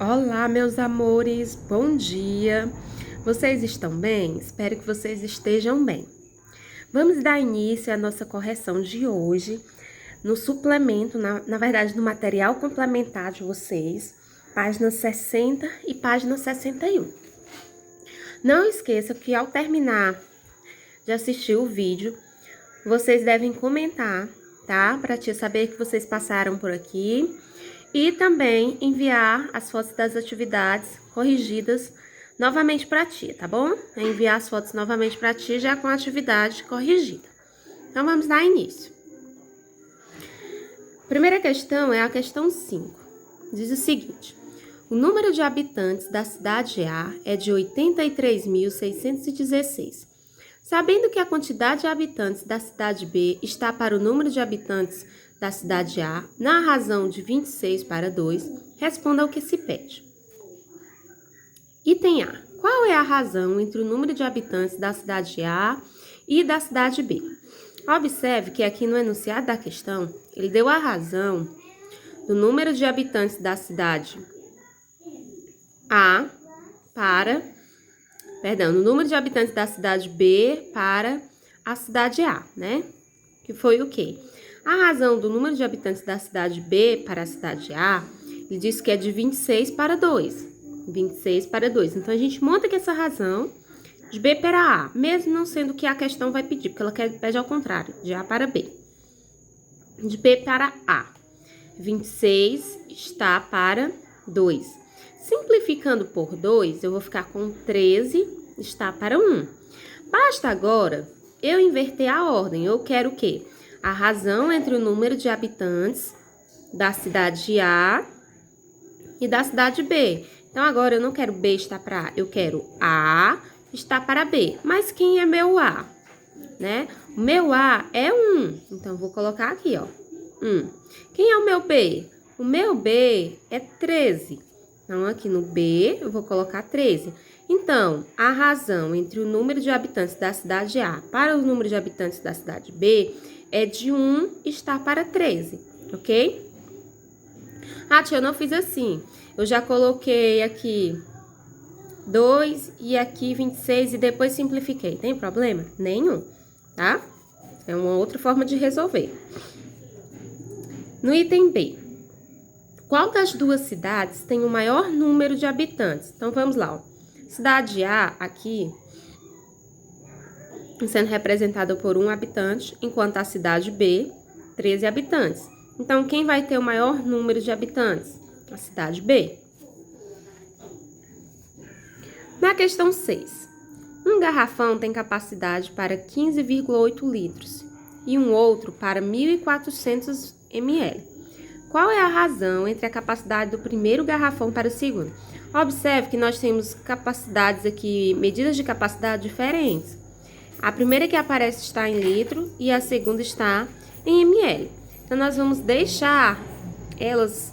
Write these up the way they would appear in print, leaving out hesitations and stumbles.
Olá, meus amores, bom dia! Vocês estão bem? Espero que vocês estejam bem. Vamos dar início à nossa correção de hoje no suplemento, na verdade, no material complementar de vocês, página 60 e página 61. Não esqueça que ao terminar de assistir o vídeo, vocês devem comentar, tá? Para tia saber que vocês passaram por aqui. E também enviar as fotos das atividades corrigidas novamente para a tia, tá bom? Enviar as fotos novamente para a tia já com a atividade corrigida. Então, vamos dar início. Primeira questão é a questão 5. Diz o seguinte: o número de habitantes da cidade A é de 83.616. Sabendo que a quantidade de habitantes da cidade B está para o número de habitantes da cidade A, na razão de 26 para 2, responda ao que se pede. Item A. Qual é a razão entre o número de habitantes da cidade A e da cidade B? Observe que aqui no enunciado da questão, ele deu a razão do número de habitantes da cidade A no número de habitantes da cidade B para a cidade A, né? Que foi o quê? A razão do número de habitantes da cidade B para a cidade A, ele diz que é de 26 para 2. 26 para 2. Então, a gente monta aqui essa razão de B para A, mesmo não sendo o que a questão vai pedir, porque ela pede ao contrário, de A para B. De B para A. 26 está para 2. Simplificando por 2, eu vou ficar com 13 está para 1. Basta agora eu inverter a ordem. Eu quero o quê? A razão entre o número de habitantes da cidade A e da cidade B. Então, agora eu não quero B estar para A, eu quero A estar para B. Mas quem é meu A? Né? O meu A é 1. Então, eu vou colocar aqui, ó. 1. Quem é o meu B? O meu B é 13. Então, aqui no B, eu vou colocar 13. Então, a razão entre o número de habitantes da cidade A para o número de habitantes da cidade B é de 1 estar para 13, ok? Ah, tia, eu não fiz assim. Eu já coloquei aqui 2 e aqui 26 e depois simplifiquei. Tem problema? Nenhum, tá? É uma outra forma de resolver. No item B. Qual das duas cidades tem o maior número de habitantes? Então, vamos lá, ó. Cidade A, aqui, sendo representada por 1 habitante, enquanto a cidade B, 13 habitantes. Então, quem vai ter o maior número de habitantes? A cidade B. Na questão 6. Um garrafão tem capacidade para 15,8 litros e um outro para 1.400 ml. Qual é a razão entre a capacidade do primeiro garrafão para o segundo? Observe que nós temos capacidades aqui, medidas de capacidade diferentes. A primeira que aparece está em litro e a segunda está em ml. Então, nós vamos deixar elas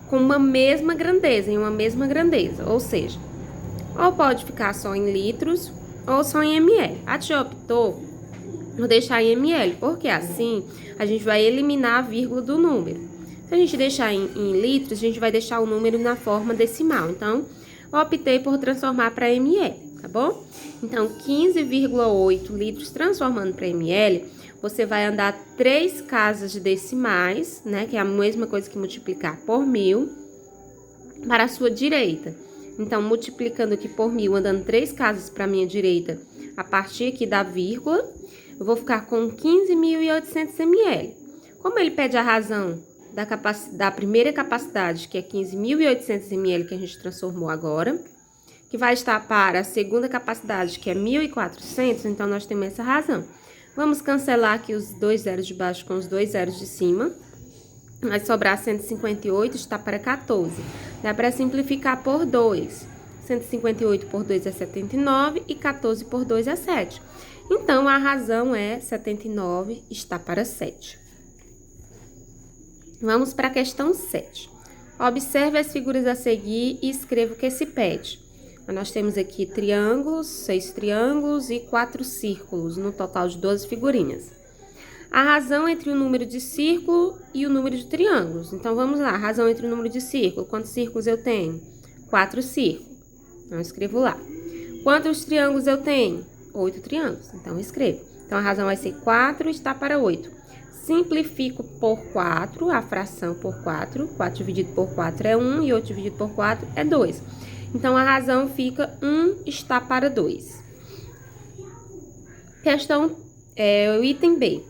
com uma mesma grandeza, em uma mesma grandeza. Ou seja, ou pode ficar só em litros ou só em ml. A tia optou por deixar em ml, porque assim a gente vai eliminar a vírgula do número. Se a gente deixar em litros, a gente vai deixar o número na forma decimal. Então, eu optei por transformar para ml, tá bom? Então, 15,8 litros transformando para ml, você vai andar 3 casas de decimais, né? Que é a mesma coisa que multiplicar por 1.000 para a sua direita. Então, multiplicando aqui por 1.000, andando 3 casas para a minha direita, a partir aqui da vírgula, eu vou ficar com 15.800 ml. Como ele pede a razão da primeira capacidade, que é 15.800 ml, que a gente transformou agora, que vai estar para a segunda capacidade, que é 1.400, então nós temos essa razão. Vamos cancelar aqui os 2 zeros de baixo com os 2 zeros de cima. Vai sobrar 158, está para 14. Dá para simplificar por 2. 158 por 2 é 79 e 14 por 2 é 7. Então, a razão é 79, está para 7. Vamos para a questão 7. Observe as figuras a seguir e escreva o que se pede. Nós temos aqui triângulos, 6 triângulos e 4 círculos, no total de 12 figurinhas. A razão entre o número de círculo e o número de triângulos. Então, vamos lá. A razão entre o número de círculo. Quantos círculos eu tenho? 4 círculos. Então, eu escrevo lá. Quantos triângulos eu tenho? 8 triângulos. Então, eu escrevo. Então, a razão vai ser 4 está para 8. Simplifico por 4, a fração por 4. 4 dividido por 4 é 1 e 8 dividido por 4 é 2. Então, a razão fica 1 está para 2. O item B.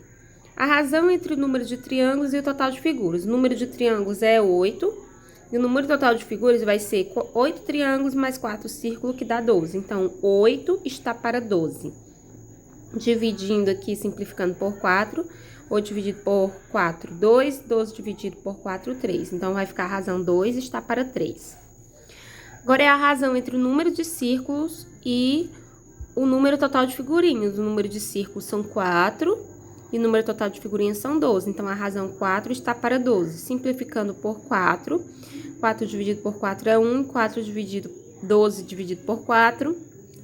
A razão entre o número de triângulos e o total de figuras. O número de triângulos é 8. E o número total de figuras vai ser 8 triângulos mais 4 círculos, que dá 12. Então, 8 está para 12. Dividindo aqui, simplificando por 4. 8 dividido por 4, 2. 12 dividido por 4, 3. Então, vai ficar a razão 2 está para 3. Agora, é a razão entre o número de círculos e o número total de figurinhas. O número de círculos são 4 e o número total de figurinhas são 12. Então, a razão 4 está para 12. Simplificando por 4. 4 dividido por 4 é 1. 12 dividido por 4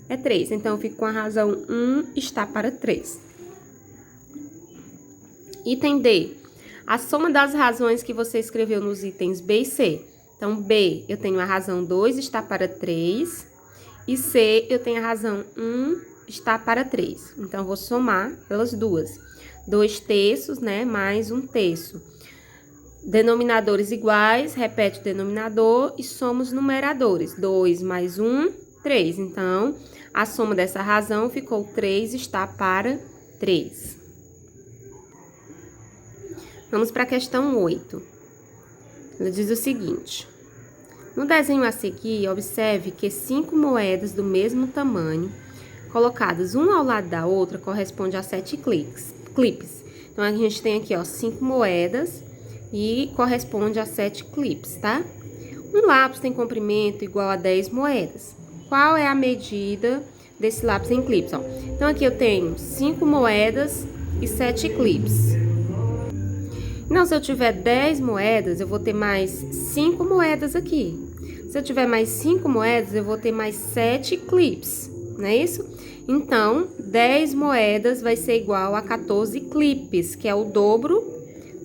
é 3. Então, eu fico com a razão 1 está para 3. Item D. A soma das razões que você escreveu nos itens B e C. Então, B, eu tenho a razão 2 está para 3. E C, eu tenho a razão 1 está para 3. Então, eu vou somar elas duas. 2 terços, né, mais 1 terço. Denominadores iguais, repete o denominador e soma os numeradores. 2 mais 1, 3. Então, a soma dessa razão ficou 3 está para 3. Vamos para a questão 8. Ela diz o seguinte. No desenho a seguir, observe que 5 moedas do mesmo tamanho, colocadas uma ao lado da outra, corresponde a 7 clipes. Então, a gente tem aqui, ó, 5 moedas e corresponde a 7 clipes, tá? Um lápis tem comprimento igual a 10 moedas. Qual é a medida desse lápis em clipes, ó? Então, aqui eu tenho 5 moedas e 7 clipes. Não, se eu tiver 10 moedas, eu vou ter mais 5 moedas aqui. Se eu tiver mais 5 moedas, eu vou ter mais 7 clipes, não é isso? Então, 10 moedas vai ser igual a 14 clipes, que é o dobro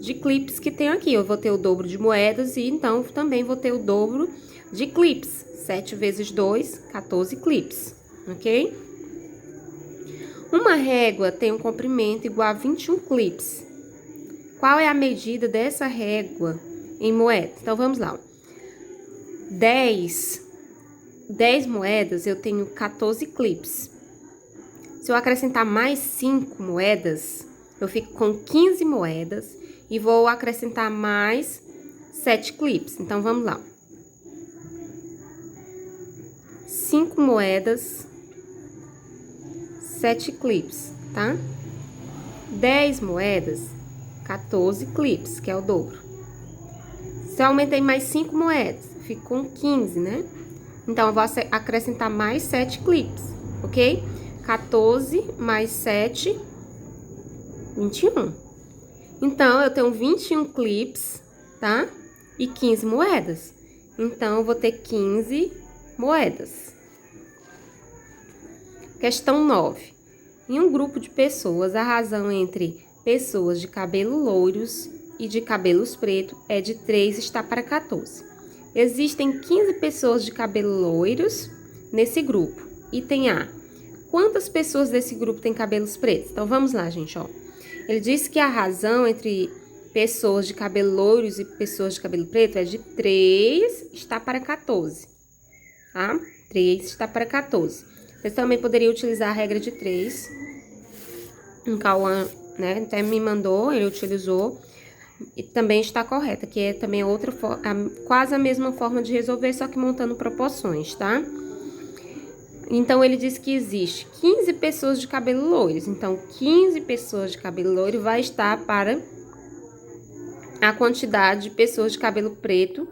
de clipes que tem aqui. Eu vou ter o dobro de moedas e, então, também vou ter o dobro de clipes. 7 vezes 2, 14 clipes, ok? Uma régua tem um comprimento igual a 21 clipes. Qual é a medida dessa régua em moedas? Então, vamos lá. 10 moedas, eu tenho 14 clipes. Se eu acrescentar mais 5 moedas, eu fico com 15 moedas e vou acrescentar mais 7 clipes. Então, vamos lá. 5 moedas, 7 clipes, tá? 10 moedas, 14 clipes, que é o dobro. Se eu aumentei mais 5 moedas, fico com 15, né? Então, eu vou acrescentar mais 7 clipes, ok? 14 mais 7, 21. Então, eu tenho 21 clipes, tá? E 15 moedas. Então, eu vou ter 15 moedas. Questão 9. Em um grupo de pessoas, a razão entre pessoas de cabelo loiros e de cabelos pretos é de 3 está para 14. Existem 15 pessoas de cabelo loiros nesse grupo. Item A. Quantas pessoas desse grupo têm cabelos pretos? Então, vamos lá, gente, ó. Ele disse que a razão entre pessoas de cabelo loiros e pessoas de cabelo preto é de 3 está para 14, tá? 3 está para 14. Você também poderia utilizar a regra de 3. O Cauã, né, até me mandou, ele utilizou. E também está correta, que é também outra quase a mesma forma de resolver, só que montando proporções, tá? Então, ele diz que existe 15 pessoas de cabelo loiros. Então, 15 pessoas de cabelo loiro vai estar para a quantidade de pessoas de cabelo preto,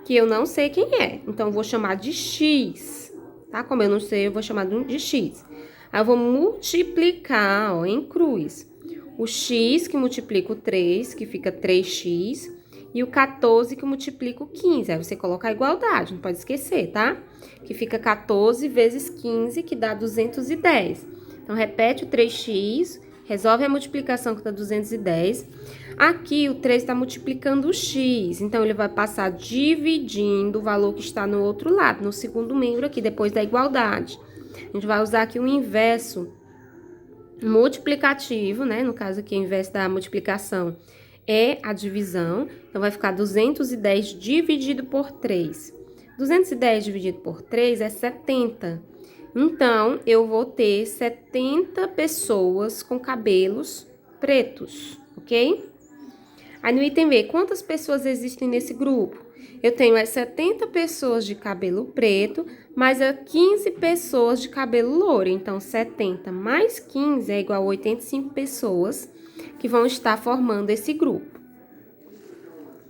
que eu não sei quem é. Então, eu vou chamar de X, tá? Como eu não sei, eu vou chamar de X. Aí, eu vou multiplicar, ó, em cruz. O X que multiplica o 3, que fica 3x, e o 14 que multiplica o 15. Aí você coloca a igualdade, não pode esquecer, tá? Que fica 14 vezes 15, que dá 210. Então, repete o 3x Resolve a multiplicação que dá 210. Aqui o 3 está multiplicando o x, então ele vai passar dividindo o valor que está no outro lado, no segundo membro aqui, depois da igualdade. A gente vai usar aqui o inverso multiplicativo, né? No caso aqui, o inverso da multiplicação é a divisão. Então, vai ficar 210 dividido por 3. 210 dividido por 3 é 70. Então, eu vou ter 70 pessoas com cabelos pretos, ok? Aí, no item B, quantas pessoas existem nesse grupo? Eu tenho as 70 pessoas de cabelo preto, mais as 15 pessoas de cabelo louro. Então, 70 mais 15 é igual a 85 pessoas que vão estar formando esse grupo.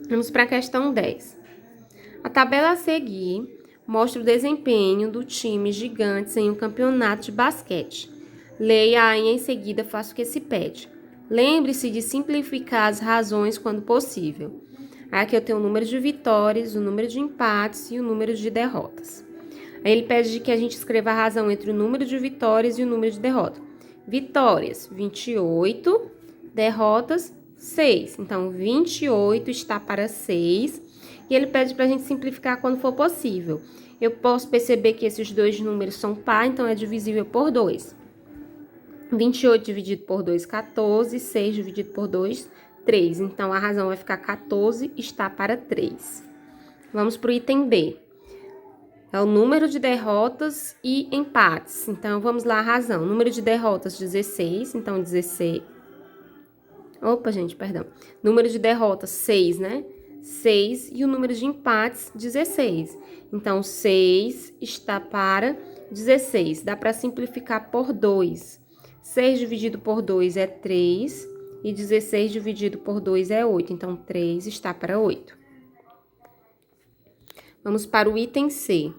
Vamos para a questão 10. A tabela a seguir mostra o desempenho do time Gigantes em um campeonato de basquete. Leia e em seguida faça o que se pede. Lembre-se de simplificar as razões quando possível. Aqui eu tenho o número de vitórias, o número de empates e o número de derrotas. Aí ele pede que a gente escreva a razão entre o número de vitórias e o número de derrotas. Vitórias, 28. Derrotas, 6. Então, 28 está para 6. E ele pede para a gente simplificar quando for possível. Eu posso perceber que esses dois números são par, então é divisível por 2. 28 dividido por 2, 14. 6 dividido por 2, 3. Então, a razão vai ficar 14 está para 3. Vamos para o item B. É o número de derrotas e empates. Então, vamos lá a razão. Número de derrotas, 16. Então, 16. Opa, gente, perdão. Número de derrotas, 6, né? 6. E o número de empates, 16. Então, 6 está para 16. Dá para simplificar por 2. 6 dividido por 2 é 3. E 16 dividido por 2 é 8. Então, 3 está para 8. Vamos para o item C,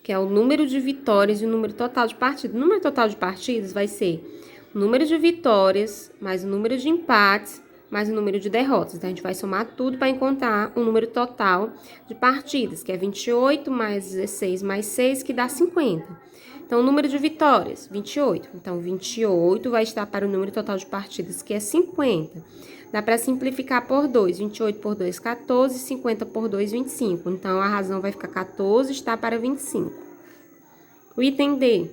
que é o número de vitórias e o número total de partidas. O número total de partidas vai ser o número de vitórias, mais o número de empates, mais o número de derrotas. Então, a gente vai somar tudo para encontrar o número total de partidas, que é 28 mais 16 mais 6, que dá 50. Então, o número de vitórias, 28. Então, 28 vai estar para o número total de partidas, que é 50. Dá para simplificar por 2. 28 por 2, 14. 50 por 2, 25. Então, a razão vai ficar 14 está para 25. O item D.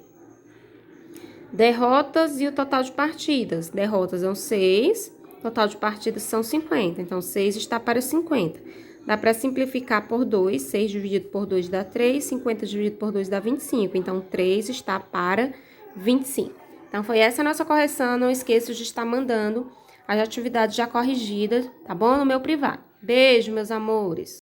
Derrotas e o total de partidas. Derrotas são 6. Total de partidas são 50. Então, 6 está para 50. Dá para simplificar por 2. 6 dividido por 2 dá 3. 50 dividido por 2 dá 25. Então, 3 está para 25. Então, foi essa a nossa correção. Não esqueça de estar mandando as atividades já corrigidas, tá bom? No meu privado. Beijo, meus amores!